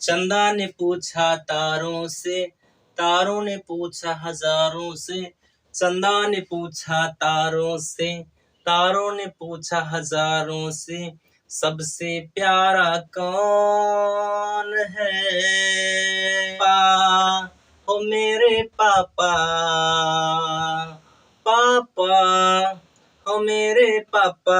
चंदा ने पूछा तारों से, तारों ने पूछा हजारों से। चंदा ने पूछा तारों से, तारों ने पूछा हजारों से, सबसे प्यारा कौन है? हो मेरे पापा, पापा हो मेरे पापा।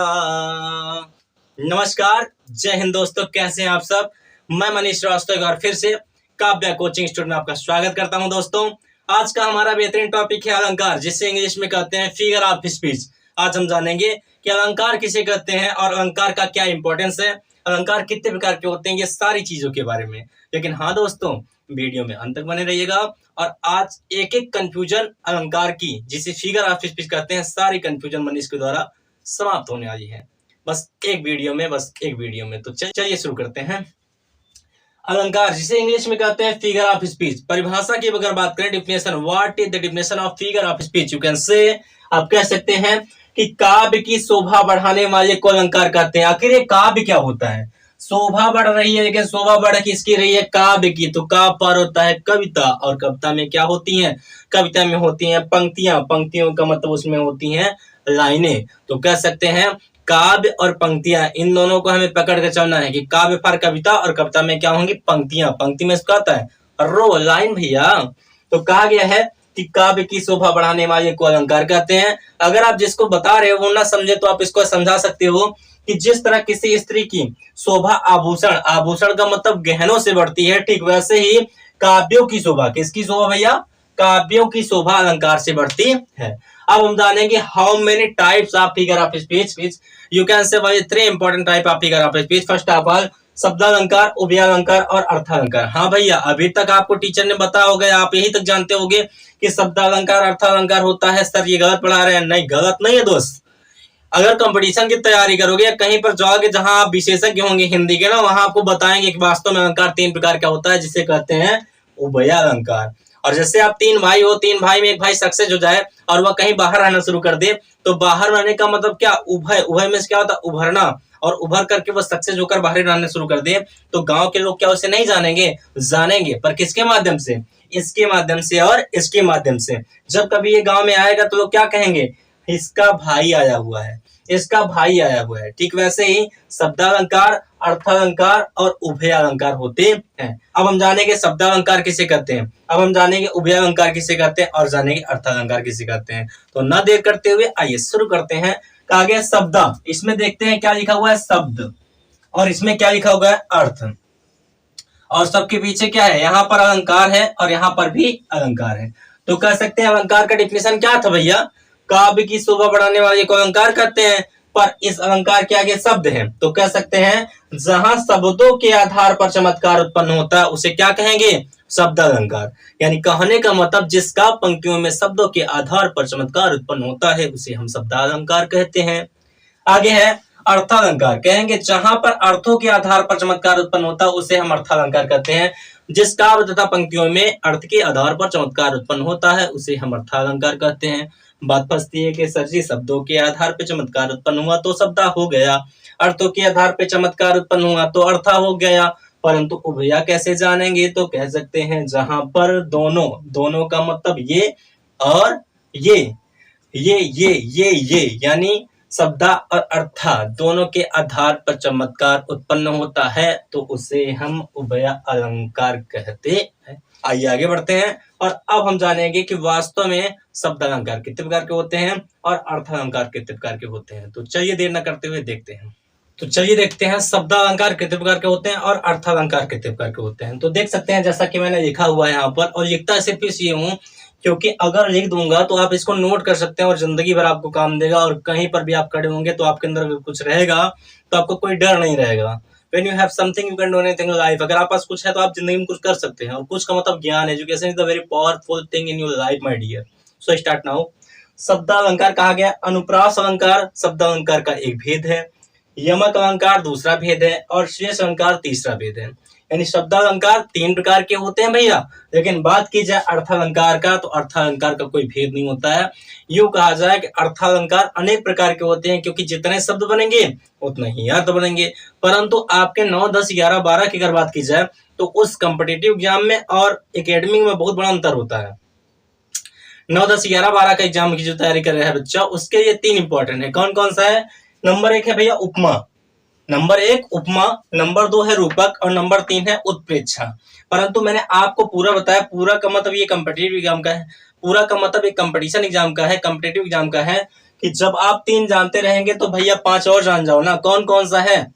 नमस्कार, जय हिंद दोस्तों, कैसे हैं आप सब। मैं मनीष श्रीवास्तव एक बार फिर से काव्या कोचिंग स्टूडियो में आपका स्वागत करता हूं। दोस्तों, आज का हमारा बेहतरीन टॉपिक है अलंकार, जिसे इंग्लिश में कहते हैं फिगर ऑफ स्पीच। आज हम जानेंगे कि अलंकार किसे कहते हैं और अलंकार का क्या इंपॉर्टेंस है, अलंकार कितने प्रकार के होते हैं, ये सारी चीजों के बारे में। लेकिन हाँ दोस्तों, वीडियो में अंत तक बने रहिएगा और आज एक एक कंफ्यूजन अलंकार की, जिसे फिगर ऑफ स्पीच कहते हैं, सारी कंफ्यूजन मनीष के द्वारा समाप्त होने वाली है। बस एक वीडियो में। तो चलिए शुरू करते हैं। अलंकार, जिसे इंग्लिश में कहते हैं फिगर ऑफ स्पीच। परिभाषा की अगर बात करें, definition, what is the definition of figure of speech? You can से, आप कह सकते हैं कि काव्य की शोभा बढ़ाने वाले को अलंकार कहते हैं। आखिर ये काव्य क्या होता है? शोभा बढ़ रही है, लेकिन शोभा बढ़ किसकी रही है? काव्य की। तो काव्य पर होता है कविता, और कविता में क्या होती है? कविता में होती हैं पंक्तियां, पंक्तियों का मतलब उसमें होती हैं लाइनें। तो कह सकते हैं काव्य और पंक्तियां, इन दोनों को हमें पकड़ के चलना है कि काव्य फॉर कविता, और कविता में क्या होंगी? पंक्तियां। पंक्ति में इसका आता है रो, लाइन भैया। तो कहा गया है कि काव्य की शोभा बढ़ाने वाले को अलंकार कहते हैं। अगर आप जिसको बता रहे हो वो ना समझे तो आप इसको समझा सकते हो कि जिस तरह किसी स्त्री की शोभा आभूषण, आभूषण का मतलब गहनों से बढ़ती है, ठीक वैसे ही काव्यों की शोभा, किसकी शोभा भैया? काव्यों की शोभा अलंकार से बढ़ती है। अब हम जानेंगे how many types of figure of speech. You can say भाई 3 important type of figure of speech. First of all शब्दालंकार, उभयालंकार और अर्थालंकार। हाँ भैया, अभी तक आपको टीचर ने बताया होगा, आप यही तक जानते होंगे कि शब्दालंकार अर्थालंकार होता है। सर ये गलत पढ़ा रहे हैं। नहीं, गलत नहीं है दोस्त। अगर कंपटीशन की तैयारी करोगे या कहीं पर जाओगे जहां आप विशेषज्ञ होंगे हिंदी के ना, वहां आपको बताएंगे कि वास्तव में अलंकार 3 प्रकार का होता है, जिसे कहते हैं उभयालंकार। और जैसे आप 3 भाई हो, 3 भाई में एक भाई सक्सेस हो जाए और वह कहीं बाहर रहना शुरू कर दे, तो बाहर रहने का मतलब क्या? उभय। उभय में क्या होता है? उभरना। और उभर करके वो सक्सेस होकर बाहर रहने शुरू कर दे, तो गांव के लोग क्या उसे नहीं जानेंगे? जानेंगे। पर किसके माध्यम से? इसके माध्यम से और इसके माध्यम से। जब कभी ये गांव में आएगा तो लोग क्या कहेंगे? इसका भाई आया हुआ है, इसका भाई आया हुआ है। ठीक वैसे ही शब्दालंकार, अर्थालंकार और उभयालंकार होते हैं। अब हम जानेंगे शब्दालंकार किसे कहते हैं, अब हम जानेंगे उभयालंकार किसे कहते हैं, और जानेंगे अर्थालंकार किसे कहते हैं। तो ना देर करते हुए आइए शुरू करते हैं। कहा गया शब्द, इसमें देखते हैं क्या लिखा हुआ है? शब्द। और इसमें क्या लिखा हुआ है? अर्थ। और सबके पीछे क्या है? यहाँ पर अलंकार है और यहाँ पर भी अलंकार है। तो कह सकते हैं अलंकार का डिफिनेशन क्या था भैया? काव्य की शोभा बढ़ाने वाले को अलंकार कहते हैं। पर इस अलंकार के आगे शब्द हैं, तो कह सकते हैं जहां शब्दों के आधार पर चमत्कार उत्पन्न होता है उसे क्या कहेंगे? शब्द अलंकार। यानी कहने का मतलब जिसका पंक्तियों में शब्दों के आधार पर चमत्कार उत्पन्न होता है उसे हम शब्दालंकार कहते हैं। आगे है अर्थालंकार। कहेंगे जहां पर अर्थों के आधार पर चमत्कार उत्पन्न होता है उसे हम अर्थालंकार कहते हैं। जिस काव्य तथा पंक्तियों में अर्थ के आधार पर चमत्कार उत्पन्न होता है उसे हम अर्थालंकार कहते हैं। बात फंसती है कि सर जी शब्दों के आधार पर चमत्कार उत्पन्न हुआ तो शब्द हो गया, अर्थों के आधार पर चमत्कार उत्पन्न हुआ तो अर्थ हो गया, परंतु उभया कैसे जानेंगे? तो कह सकते हैं जहां पर दोनों का मतलब ये और ये यानी शब्दा और अर्था दोनों के आधार पर चमत्कार उत्पन्न होता है तो उसे हम उभया अलंकार कहते हैं। आइए आगे बढ़ते हैं और अब हम जानेंगे कि वास्तव में शब्द अलंकार कितने प्रकार के होते हैं और अर्थालंकार कितने प्रकार के होते हैं। तो चलिए देर न करते हुए देखते हैं। तो चलिए देखते हैं शब्द अलंकार कितने प्रकार के होते हैं और अर्थालंकार कितने प्रकार के होते हैं। तो देख सकते हैं जैसा कि मैंने लिखा हुआ है यहाँ पर, और लिखता सिर्फ इसलिए हूँ क्योंकि अगर लिख दूंगा तो आप इसको नोट कर सकते हैं और जिंदगी भर आपको काम देगा, और कहीं पर भी आप खड़े होंगे तो आपके अंदर अगर कुछ रहेगा तो आपको कोई डर नहीं रहेगा। When you have something you can do anything in life। अगर आप पास कुछ है तो आप जिंदगी में कुछ कर सकते हैं, और कुछ का मतलब ज्ञान। Education is the very powerful thing in your life my dear. So start now. शब्दालंकार कहा गया अनुप्रास अलंकार शब्दालंकार का एक भेद है, यमक अलंकार दूसरा भेद है, और शेष अलंकार तीसरा भेद है। यानी शब्दालंकार 3 प्रकार के होते हैं भैया। लेकिन बात की जाए अर्थालंकार का, तो अर्थालंकार का कोई भेद नहीं होता है। यूं कहा जाए कि अर्थालंकार अनेक प्रकार के होते हैं, क्योंकि जितने शब्द बनेंगे उतने ही अर्थ बनेंगे। परंतु आपके 9, 10, 11, 12 की अगर बात की जाए तो उस कॉम्पिटिटिव एग्जाम में और एकेडमिक में बहुत बड़ा अंतर होता है। 9, 10, 11, 12 का एग्जाम की जो तैयारी कर रहे हैं बच्चा, उसके लिए 3 इंपॉर्टेंट है। कौन कौन सा है? नंबर 1 है भैया उपमा, नंबर 1 उपमा, नंबर 2 है रूपक और नंबर 3 है उत्प्रेक्षा। परंतु मैंने आपको पूरा बताया, पूरा का मतलब ये कॉम्पिटिटिव एग्जाम का है, पूरा का मतलब एक कंपटीशन एग्जाम का है, कॉम्पिटिटिव एग्जाम का है कि जब आप 3 जानते रहेंगे तो भैया 5 और जान जाओ ना। कौन कौन सा है?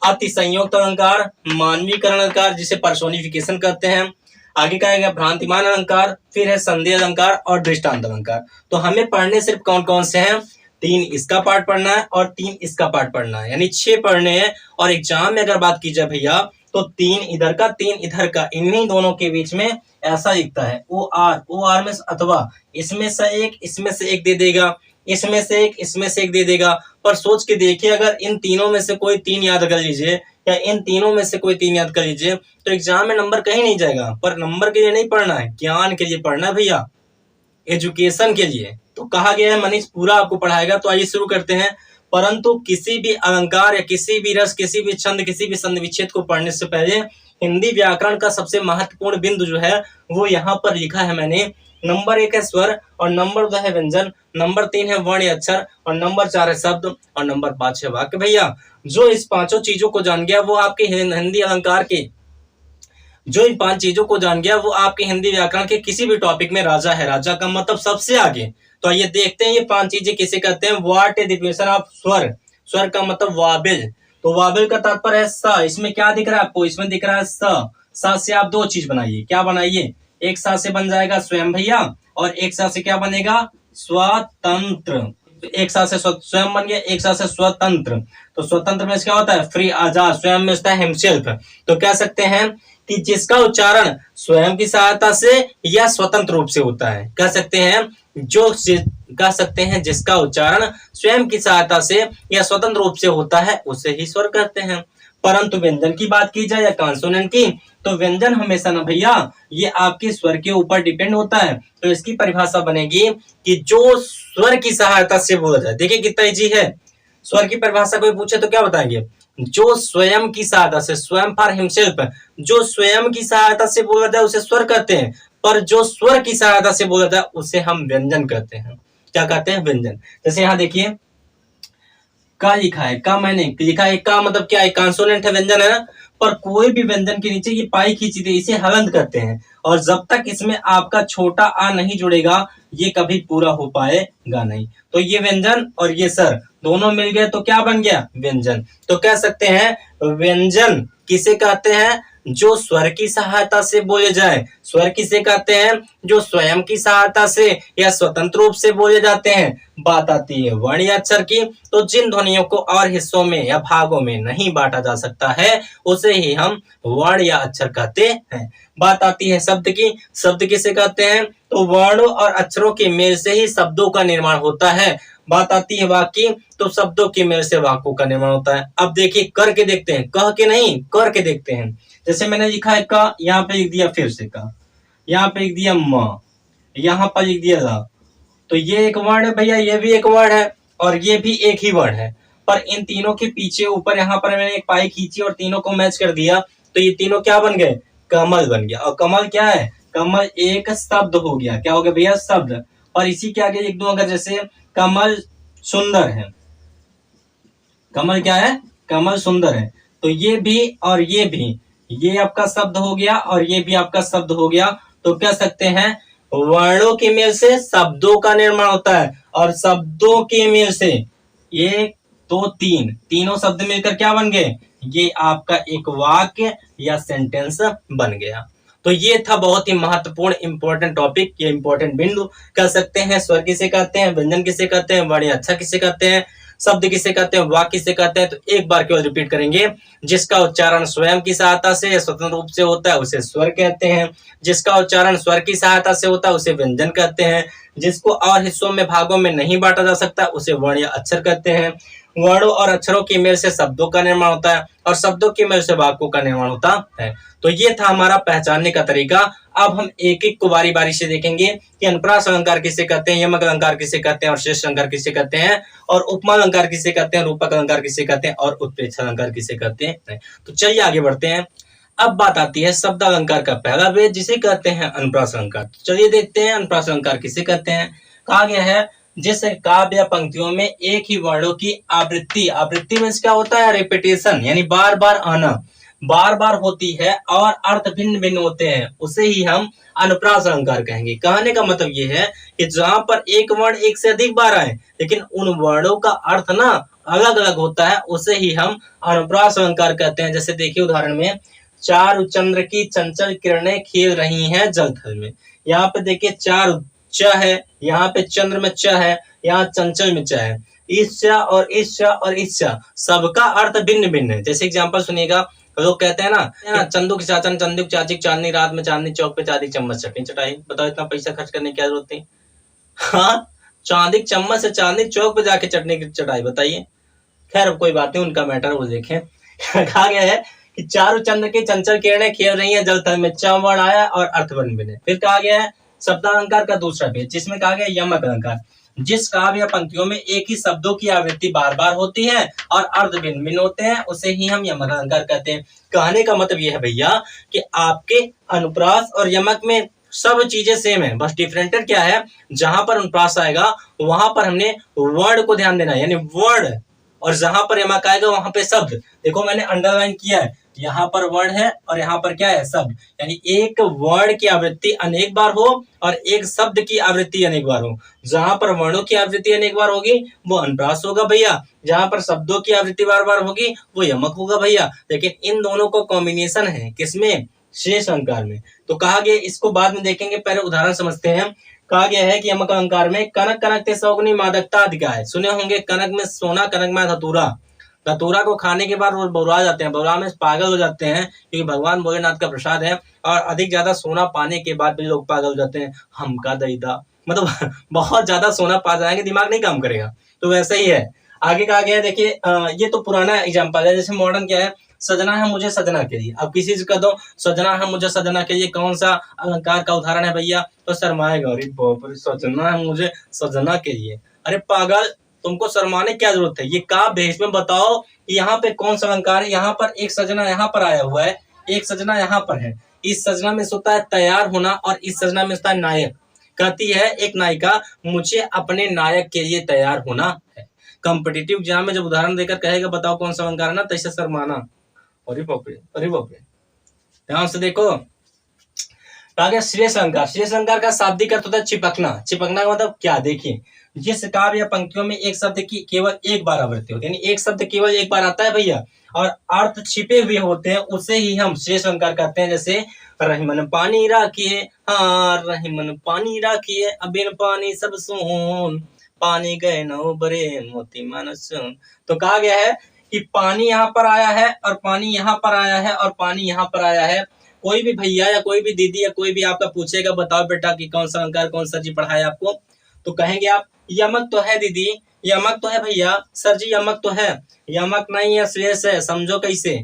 अतिसंयुक्त अलंकार, मानवीकरण अलंकार जिसे पर्सोनिफिकेशन कहते हैं, आगे का आएगा भ्रांतिमान अलंकार, फिर है संधि अलंकार और दृष्टांत अलंकार। तो हमें पढ़ने सिर्फ कौन कौन से हैं? 3 इसका पार्ट पढ़ना है और 3 इसका पार्ट पढ़ना है, यानी 6 पढ़ने हैं। और एग्जाम में अगर बात की जाए भैया तो 3 इधर का 3 इधर का, इन्हीं दोनों के बीच में ऐसा लिखता है ओ आर में अथवा इसमें से एक दे देगा, इसमें से एक दे देगा। पर सोच के देखिए, अगर इन तीनों में से कोई 3 याद कर लीजिए या इन तीनों में से कोई 3 याद कर लीजिए तो एग्जाम में नंबर कहीं नहीं जाएगा। पर नंबर के लिए नहीं पढ़ना है, ज्ञान के लिए पढ़ना है भैया, एजुकेशन के लिए। तो कहा गया है मनीष पूरा आपको पढ़ाएगा। तो आइए शुरू करते हैं। परंतु किसी भी अलंकार या किसी भी रस, किसी भी छंद, किसी भी संधि विच्छेद को पढ़ने से पहले हिंदी व्याकरण का सबसे महत्वपूर्ण बिंदु जो है वो यहाँ पर लिखा है मैंने। नंबर 1 है स्वर और नंबर 2 है व्यंजन, नंबर 3 है वर्ण या अक्षर और नंबर 4 है शब्द और नंबर 5 है वाक्य। भैया जो इस पांचों चीजों को जान गया वो आपके हिंदी अलंकार के, जो इन 5 चीजों को जान गया वो आपके हिंदी व्याकरण के किसी भी टॉपिक में राजा है। राजा का मतलब सबसे आगे। तो ये देखते हैं ये 5 चीजें किसे कहते हैं। व्हाट इज डिफिनेशन ऑफ स्वर? स्वर का मतलब वाबिल। तो वाबिल का तात्पर्य है स। इसमें क्या दिख रहा है आपको? इसमें दिख रहा है स। स से आप 2 चीज बनाइए। क्या बनाइए? एक स से बन जाएगा स्वयं भैया, और एक स से क्या बनेगा? स्वतंत्र। एक स से स्वयं बन गया, एक स से स्वतंत्र। तो स्वतंत्र में क्या होता है? फ्री, आजाद। स्वयं में होता है हिमसेल्फ। तो कह सकते हैं कि जिसका उच्चारण स्वयं की सहायता से या स्वतंत्र रूप से होता है। कह सकते हैं जिसका उच्चारण स्वयं की सहायता से या स्वतंत्र रूप से होता है उसे ही स्वर कहते हैं। परंतु व्यंजन की बात की जाए या कॉन्सोनेंट की, तो व्यंजन हमेशा ना भैया ये आपके स्वर के ऊपर डिपेंड होता है। तो इसकी परिभाषा बनेगी कि जो स्वर की सहायता से बोला जाए। देखिए कितना इजी है। स्वर की परिभाषा कोई पूछे तो क्या बताएंगे? जो स्वयं की सहायता से, स्वयं फॉर हिमसेल्फ, जो स्वयं की सहायता से बोला जाए उसे स्वर कहते हैं। पर जो स्वर की सहायता से बोला जाए उसे हम व्यंजन कहते हैं। क्या कहते हैं? व्यंजन। जैसे यहाँ देखिए का लिखा है, का मैंने लिखा है, का मतलब क्या है? कॉन्सोनेंट है, व्यंजन है ना। पर कोई भी व्यंजन के नीचे ये पाई खींची थी, इसे हलंत करते हैं। और जब तक इसमें आपका छोटा आ नहीं जुड़ेगा ये कभी पूरा हो पाएगा नहीं। तो ये व्यंजन और ये सर दोनों मिल गए तो क्या बन गया? व्यंजन। तो कह सकते हैं व्यंजन किसे कहते हैं? जो स्वर की सहायता से बोले जाए। स्वर किसे कहते हैं? जो स्वयं की सहायता से या स्वतंत्र रूप से बोले जाते हैं। बात आती है वर्ण या अक्षर की, तो जिन ध्वनियों को और हिस्सों में या भागों में नहीं बांटा जा सकता है उसे ही हम वर्ण या अक्षर कहते हैं। बात आती है शब्द की। शब्द किसे कहते हैं? तो वर्णों और अक्षरों के मेल से ही शब्दों का निर्माण होता है। बात आती है वाक्य, तो शब्दों के मेल से वाक्यों का निर्माण होता है। अब देखिए करके देखते हैं, कह के नहीं करके देखते हैं। जैसे मैंने लिखा है का, यहाँ पे लिख दिया फिर से का, यहाँ पे लिख दिया म, यहाँ पर लिख दिया ला। तो ये एक वर्ड है भैया, ये भी एक वर्ड है और ये भी एक ही वर्ड है। पर इन तीनों के पीछे ऊपर यहाँ पर मैंने एक पाई खींची और तीनों को मैच कर दिया तो ये तीनों क्या बन गए? कमल बन गया। और कमल क्या है? कमल एक शब्द हो गया। क्या हो गया भैया? शब्द। और इसी के आगे लिख दूं अगर, जैसे कमल सुंदर है। कमल क्या है? कमल सुंदर है। तो ये भी और ये भी, ये आपका शब्द हो गया और ये भी आपका शब्द हो गया। तो कह सकते हैं वर्णों के मेल से शब्दों का निर्माण होता है और शब्दों के मेल से 1, 2, 3 तीनों शब्द मिलकर क्या बन गए? ये आपका एक वाक्य या सेंटेंस बन गया। तो ये था बहुत ही महत्वपूर्ण इंपॉर्टेंट टॉपिक, ये इंपॉर्टेंट बिंदु। कह सकते हैं स्वर किसे कहते हैं, व्यंजन किसे कहते हैं, वर्ण या अक्षर किसे कहते हैं, शब्द किसे कहते हैं, वाक्य किसे कहते हैं। तो एक बार केवल रिपीट करेंगे। जिसका उच्चारण स्वयं की सहायता से या स्वतंत्र रूप से होता है उसे स्वर कहते हैं। जिसका उच्चारण स्वर की सहायता से होता है उसे व्यंजन कहते हैं। जिसको और हिस्सों में भागों में नहीं बांटा जा सकता उसे वर्ण या अक्षर कहते हैं। वर्णों और अक्षरों की मेल से शब्दों का निर्माण होता है और शब्दों की मेल से वाक्यों का निर्माण होता है। तो ये था हमारा पहचानने का तरीका। अब हम एक एक को बारी बारी से देखेंगे कि अनुप्रास अलंकार किसे कहते हैं, यमक अलंकार किसे कहते हैं और श्रेष्ठ अलंकार किसे कहते हैं, और उपमा अलंकार किसे कहते हैं, रूपक अलंकार किसे कहते हैं और उत्प्रेक्षा अलंकार किसे कहते हैं। तो चलिए आगे बढ़ते हैं। अब बात आती है शब्द अलंकार का पहला भेद, जिसे कहते हैं अनुप्रास अलंकार। चलिए देखते हैं अनुप्रास अलंकार किसे कहते हैं। कहा गया है जिस काव्य या पंक्तियों में एक ही वर्णों की आवृत्ति, आवृत्ति में क्या होता है, रिपीटेशन, यानी बार बार आना, बार बार होती है और अर्थ भिन्न भिन्न होते हैं, उसे ही हम अनुप्रास अलंकार कहेंगे। कहने का मतलब ये है कि जहां पर एक वर्ण एक से अधिक बार आए लेकिन उन वर्णों का अर्थ ना अलग अलग होता है, उसे ही हम अनुप्रास अलंकार कहते हैं। जैसे देखिए उदाहरण में, चारु चंद्र की चंचल किरणें खेल रही हैं जलथल में। यहाँ पे देखिए चारु च है, यहाँ पे चंद्र में च है, यहाँ चंचल में च है। इस च और इस च और इस च सबका अर्थ भिन्न भिन्न है। जैसे एग्जांपल सुनिएगा, लोग कहते हैं ना चंदू की चाचा चंदू की चाची चांदनी रात में चांदनी चौक पे चांदी चम्मच चटनी चटाई। बताओ इतना पैसा खर्च करने की क्या जरूरत थी? हाँ, चांदी चम्मच से चांदनी चौक पे जाके चटनी की चटाई, बताइए। खैर कोई बात नहीं, उनका मैटर वो देखें। कहा गया है कि चारु चंद्र की चंचल किरणें खेल रही हैं जलथल में, च वर्ण आया और अर्थ भिन्न भिन्न। फिर कहा गया है शब्दालंकार का दूसरा भेद, जिसमें कहा गया यमक अलंकार। जिस काव्य या पंक्तियों में एक ही शब्दों की आवृत्ति बार बार होती है और अर्थ भिन्न भिन्न होते हैं, उसे ही हम यमक अलंकार कहते हैं। कहने का मतलब यह है भैया कि आपके अनुप्रास और यमक में सब चीजें सेम है, बस डिफरेंटर क्या है, जहां पर अनुप्रास आएगा वहां पर हमने वर्ड को ध्यान देना है, यानी वर्ड, और जहां पर यमक आएगा वहां पे शब्द। देखो मैंने अंडरलाइन किया है, यहाँ पर वर्ण है और यहाँ पर क्या है, शब्द। यानी एक वर्ण की आवृत्ति अनेक बार हो और एक शब्द की आवृत्ति अनेक बार हो। जहां पर वर्णों की आवृत्ति अनेक बार होगी वो अनुप्रास होगा भैया, जहां पर शब्दों की आवृत्ति बार बार होगी वो यमक होगा भैया। लेकिन इन दोनों को कॉम्बिनेशन है किसमें, शेष अलंकार में। तो कहा गया, इसको बाद में देखेंगे, पहले उदाहरण समझते हैं। कहा गया है कि यमक अलंकार में कनक कनक ते सौगुनी मादकता अधिका है। सुने होंगे कनक में सोना, कनक में धतूरा। धतूरा को खाने के बाद वो बौरा जाते हैं, बौरा में पागल हो जाते हैं, क्योंकि भगवान भोलेनाथ का प्रसाद है। और अधिक ज्यादा सोना पाने के बाद भी लोग पागल हो जाते हैं, हमका दैदा, मतलब बहुत ज्यादा सोना पा जाएंगे, दिमाग नहीं काम करेगा। तो वैसे ही है। आगे कहा गया है, देखिए ये तो पुराना एग्जाम्पल है। जैसे मॉडर्न क्या है, सजना है मुझे सजना के लिए। अब किसी से कह दो सजना है मुझे सजना के लिए, कौन सा अलंकार का उदाहरण है भैया, तो शर्माएगा, अरे बाप रे सजना है मुझे सजना के लिए। अरे पागल, तुमको शर्माने क्या जरूरत है, ये काव्य है, इसमें बताओ कि यहाँ पे कौन सा अलंकार है। यहाँ पर एक सजना यहाँ पर आया हुआ है, एक सजना यहाँ पर है। इस सजना में होता है तैयार होना और इस सजना में होता है नायक। कहती है एक नायिका, मुझे अपने नायक के लिए तैयार होना है। कॉम्पिटिटिव एग्जाम में जब उदाहरण देकर कहेगा बताओ कौन सा अलंकार है ना, तो ऐसे शर्माना, अरे बाप रे, अरे बाप रे। ध्यान से देखो, कहा गया श्रेष्ठ अलंकार। श्रेष्ठ अलंकार का शाब्दिक अर्थ होता है चिपकना। चिपकना का मतलब क्या, देखिए जिस काव्य या पंक्तियों में एक शब्द की केवल एक बार आवृत्ति होती है, यानी एक शब्द केवल एक बार आता है भैया और अर्थ छिपे हुए होते हैं, उसे ही हम श्रेष्ठ अलंकार कहते हैं। जैसे रहीमन पानी राखिए, हाँ रहीमन पानी राखिए, अबिन पानी सब सोन, पानी गए न उबरे मोती मानस। तो कहा गया है कि पानी यहाँ पर आया है और पानी यहाँ पर आया है और पानी यहाँ पर आया है। कोई भी भैया या कोई भी दीदी या कोई भी आपका पूछेगा बताओ बेटा कि कौन सा अलंकार कौन सा जी पढ़ाया आपको, तो कहेंगे आप यमक तो है दीदी, यमक तो है भैया, सर जी यमक तो है, यमक नहीं है श्रेष्ठ है, समझो कैसे।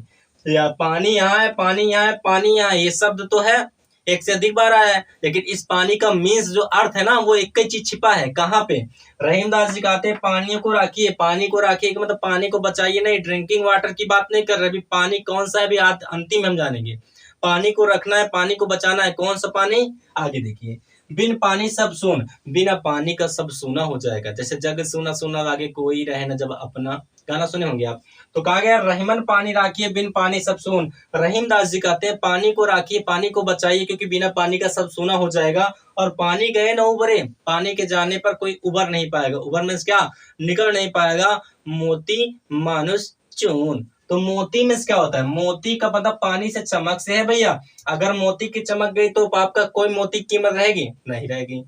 या पानी यहाँ है, पानी यहाँ है, पानी यहाँ, ये शब्द तो है, एक से अधिक बार आया है, लेकिन इस पानी का मीन्स जो अर्थ है ना वो एक ही चीज छिपा है। कहाँ पे, रहीमदास जी कहते हैं पानी को राखिए, पानी को राखिए मतलब पानी को बचाइए नहीं, ड्रिंकिंग वाटर की बात नहीं कर रहे। अभी पानी कौन सा है अभी अंतिम हम जानेंगे। पानी को रखना है, पानी को बचाना है, कौन सा पानी, आगे देखिए। बिन पानी सब सून, बिना पानी का सब सूना हो जाएगा। जैसे जग सूना सूना लागे कोई रहे न जब अपना, गाना सुने होंगे आप। तो कहा गया रहीमन पानी राखिए, बिन पानी सब सून। रहीमदास जी कहते हैं पानी को राखिए, पानी को बचाइए, क्योंकि बिना पानी का सब सूना हो जाएगा। और पानी गए न उबरे, पानी के जाने पर कोई उबर नहीं पाएगा। उबर मीन्स क्या, निकल नहीं पाएगा। मोती मानुष चून, तो मोती में क्या होता है, मोती का मतलब पानी से चमक से है भैया। अगर मोती की चमक गई तो आपका कोई मोती की कीमत रहेगी, नहीं रहेगी।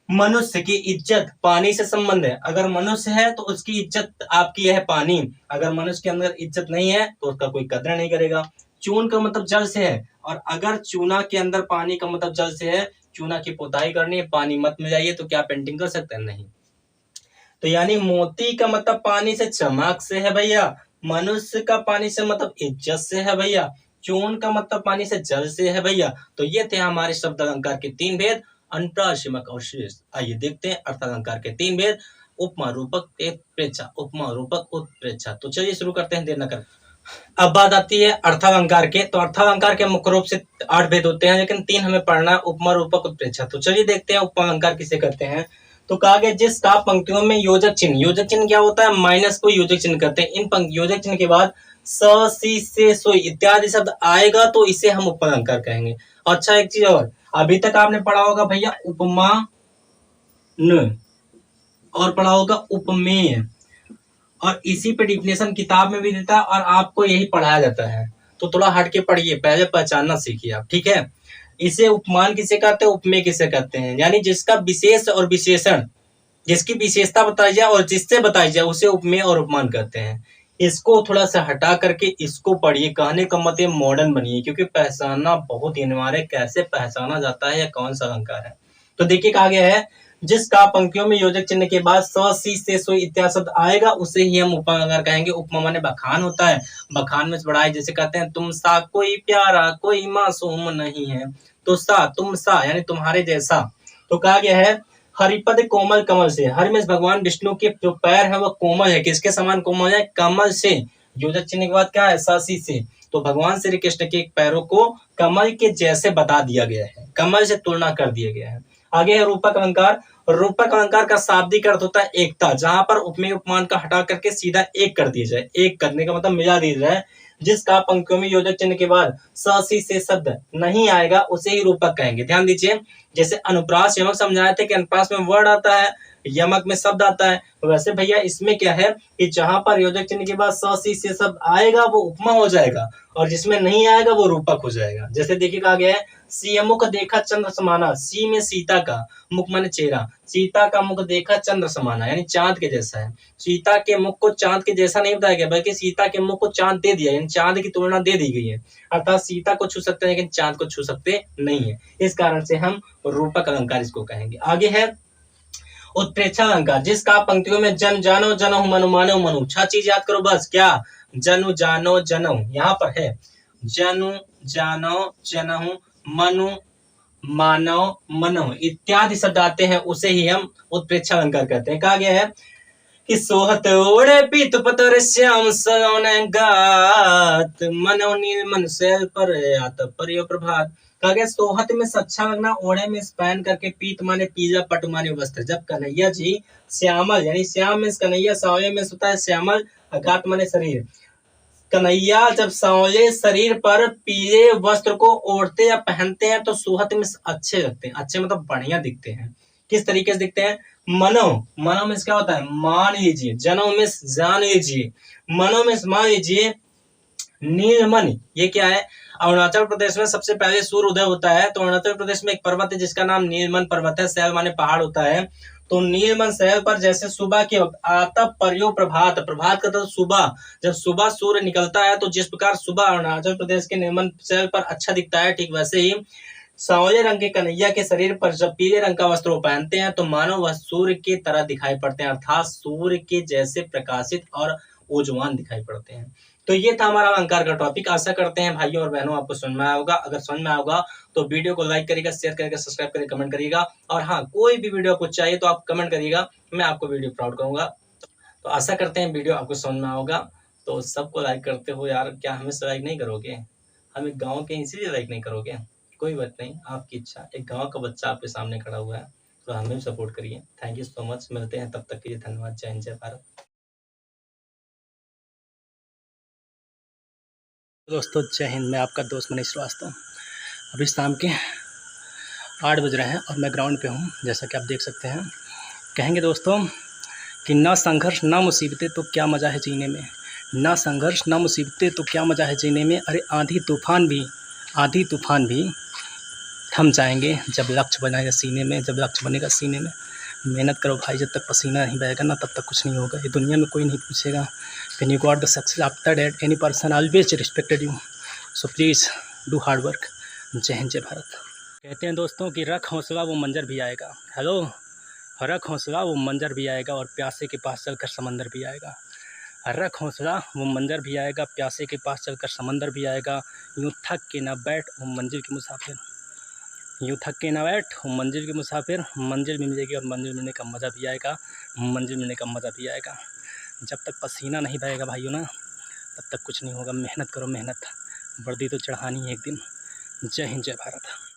मनुष्य की इज्जत पानी से संबंध है, अगर मनुष्य है तो उसकी इज्जत आपकी है पानी, अगर मनुष्य के अंदर इज्जत नहीं है तो उसका कोई कदर नहीं करेगा। चून का मतलब जल से है, और अगर चूना के अंदर पानी का मतलब जल से है, चूना की पोताई करनी है, पानी मत मिलाइए, तो क्या पेंटिंग कर सकते हैं, नहीं। तो यानी मोती का मतलब पानी से चमक से है भैया, मनुष्य का पानी से मतलब इज्जत से है भैया, चून का मतलब पानी से जल से है भैया। तो ये थे हमारे शब्द अलंकार के 3 भेद, अंतरा, शिमक और शेष। आइए देखते हैं अर्थ अलंकार के 3 भेद, उपमा, रूपक, उत्प्रेक्षा। उपमा, रूपक, उत्प्रेक्षा। तो चलिए शुरू करते हैं, देर न कर। अब बात आती है अर्थालंकार के। तो अर्थालंकार के मुख्य रूप से 8 भेद होते हैं, लेकिन 3 हमें पढ़ना है, उपमा, रूपक, उत्प्रेक्षा। तो चलिए देखते हैं उपमा अलंकार किसे कहते हैं। तो कहा गया जिस का पंक्तियों में योजक चिन्ह, योजक चिन्ह क्या होता है, माइनस को योजक चिन्ह कहते हैं। इन योजक चिन्ह के बाद स, सी, से, सो इत्यादि शब्द आएगा तो इसे हम उपमा अलंकार कहेंगे। अच्छा एक चीज और, अभी तक आपने पढ़ा होगा भैया उपमा न, और पढ़ा होगा उपमेय, और इसी पे डिफिनेशन किताब में भी देता है और आपको यही पढ़ाया जाता है। तो थोड़ा हट के पढ़िए, पहले पहचानना सीखिए आप, ठीक है। इसे उपमान किसे कहते हैं, उपमेय किसे कहते हैं, यानी जिसका विशेष और विशेषण, जिसकी विशेषता बताई जाए और जिससे बताई जाए उसे उपमेय और उपमान कहते हैं। इसको थोड़ा सा हटा करके इसको पढ़िए, कहने का मतलब मॉडर्न बनिए, क्योंकि पहचानना बहुत ही अनिवार्य है, कैसे पहचाना जाता है या कौन सा अलंकार है। तो देखिए कहा गया है जिस का पंक्तियों में योजक चिन्ह के बाद स, सी, से, सो इत्यादि शब्द आएगा उसे ही हम उपमा अलंकार कहेंगे। उपमा माने बखान होता है, बखान में बढ़ाए, जैसे कहते हैं तुम सा कोई प्यारा कोई मासूम नहीं है, तो सा तुम सा यानी तुम्हारे जैसा। तो कहा गया है हरिपद कोमल कमल से, हरि में भगवान विष्णु के जो पैर है वह कोमल है, किसके समान कोमल है, कमल से। योजक चिन्ह के बाद क्या है, सी से। तो भगवान श्री कृष्ण के पैरों को कमल के जैसे बता दिया गया है, कमल से तुलना कर दिया गया है। आगे है रूपक अलंकार। रूपक अलंकार का शाब्दिक अर्थ होता है एकता, जहां पर उपमेय उपमान का हटा करके सीधा एक कर दिया जाए, एक करने का मतलब मिला दिया जाए। जिसका पंक्तियों में योजक चिन्ह के बाद स, सी से शब्द नहीं आएगा उसे ही रूपक कहेंगे। ध्यान दीजिए, जैसे अनुप्रास यमक समझाए थे कि अनुप्रास में वर्ड आता है, यमक में शब्द आता है, वैसे भैया इसमें क्या है कि जहां पर योजक चिन्ह के बाद स, सी से शब्द आएगा वो उपमा हो जाएगा, और जिसमें नहीं आएगा वो रूपक हो जाएगा। जैसे देखिए कहा गया है सी मुख देखा चंद्र समाना, सी में सीता का, मुख माने चेहरा, सीता का मुख देखा चंद्र समाना यानी चांद के जैसा है। सीता के मुख को चांद के जैसा नहीं बताया गया, बल्कि सीता के मुख को चांद दे दिया, यानी चांद की तुलना दे दी गई है, अर्थात सीता को छू सकते हैं लेकिन चांद को छू सकते नहीं है। इस कारण से हम रूपक अलंकार इसको कहेंगे। आगे है उत्प्रेक्षा अलंकार। जिसका पंक्तियों में जन जानो जनहु मनु मानो मनु, 6 चीज याद करो बस, क्या, जनु जानो जनहु, यहाँ पर है जनु जानो जनहु मनु मानव मनव इत्यादि शब्द आते हैं, उसे ही हम उत्प्रेक्षा अलंकार कहते हैं। कहा गया है कि सोहत ओढ़े पीत पतर श्याम सलोने गात, मनव नील मन शैल पर आत परियो प्रभात। कहा गया सोहत में अच्छा लगना, ओढ़े में पहन करके, पीत माने पीला, पट माने वस्त्र। जब कन्हैया जी श्यामल यानी श्याम में कन्हैया, सावले में होता है श्यामल, गात माने शरीर, कन्हैया जब सांवले शरीर पर पीले वस्त्र को ओढ़ते या पहनते हैं तो सोहत में अच्छे लगते हैं, अच्छे मतलब बढ़िया दिखते हैं। किस तरीके से दिखते हैं, मनो, मनो में क्या होता है, मान लीजिए, जनो में जान लीजिए, मनो में मान लीजिए, नीलमणि ये क्या है, अरुणाचल प्रदेश में सबसे पहले सूर्य उदय होता है। तो अरुणाचल प्रदेश में एक पर्वत है जिसका नाम नीलमन पर्वत है, शैल माने पहाड़ होता है। तो नीलमन शैल पर जैसे सुबह के वक्त आता पर्यो प्रभात, प्रभात का तो सुबह, जब सुबह सूर्य निकलता है तो जिस प्रकार सुबह अरुणाचल प्रदेश के नीलमन शैल पर अच्छा दिखता है, ठीक वैसे ही सांवले रंग के कन्हैया के शरीर पर जब पीले रंग का वस्त्र पहनते हैं तो मानो वह सूर्य की तरह दिखाई पड़ते हैं, अर्थात सूर्य के जैसे प्रकाशित और ऊर्जवान दिखाई पड़ते हैं। तो ये था हमारा अलंकार का टॉपिक। आशा करते हैं भाइयों और बहनों आपको समझ में आया होगा। अगर समझ में आया होगा तो वीडियो को लाइक करिएगा, शेयर करिएगा, सब्सक्राइब करिएगा, कमेंट करिएगा, और हाँ कोई भी वीडियो आपको चाहिए तो आप कमेंट करिएगा, मैं आपको वीडियो अपलोड करूंगा। तो आशा करते हैं वीडियो आपको समझ में आया होगा। तो सबको लाइक करते हो यार, क्या हमें लाइक नहीं करोगे, हमें गाँव के इसीलिए लाइक नहीं करोगे, कोई बात नहीं, आपकी इच्छा, एक गाँव का बच्चा आपके सामने खड़ा हुआ है तो हमें भी सपोर्ट करिए। थैंक यू सो मच, मिलते हैं तब तक के लिए, धन्यवाद, जय हिंद, जय भारत। दोस्तों जय हिंद, मैं आपका दोस्त मनीष श्रीवास्तव। अभी शाम के 8 बज रहे हैं और मैं ग्राउंड पे हूँ, जैसा कि आप देख सकते हैं। कहेंगे दोस्तों कि ना संघर्ष ना मुसीबतें तो क्या मज़ा है जीने में, ना संघर्ष ना मुसीबतें तो क्या मज़ा है जीने में, अरे आंधी तूफान भी थम जाएंगे जब लक्ष्य बनेगा सीने में, जब लक्ष्य बनेगा सीने में। मेहनत करो भाई, जब तक पसीना नहीं बहेगा ना तब तक कुछ नहीं होगा। ये दुनिया में कोई नहीं पूछेगा when you got the success after that any person always respected you, so please do hard work। जय हिंद, जय भारत। कहते हैं दोस्तों कि रख हौसला वो मंजर भी आएगा। हेलो रख हौसला वो मंजर भी आएगा और प्यासे के पास चलकर समंदर भी आएगा। रख हौसला वो मंजर भी आएगा, प्यासे के पास चलकर समंदर भी आएगा। यूँ थक के ना बैठ वो मंजिल के मुसाफिर, यूँ थक के ना बैठ वो मंजिल के मुसाफिर, मंजिल भी मिलेगी और मंजिल मिलने का मज़ा भी आएगा, मंजिल मिलने का मज़ा भी आएगा। जब तक पसीना नहीं बहेगा भाइयों ना, तब तक कुछ नहीं होगा। मेहनत करो मेहनत, वर्दी तो चढ़ानी है एक दिन। जय हिंद, जय भारत।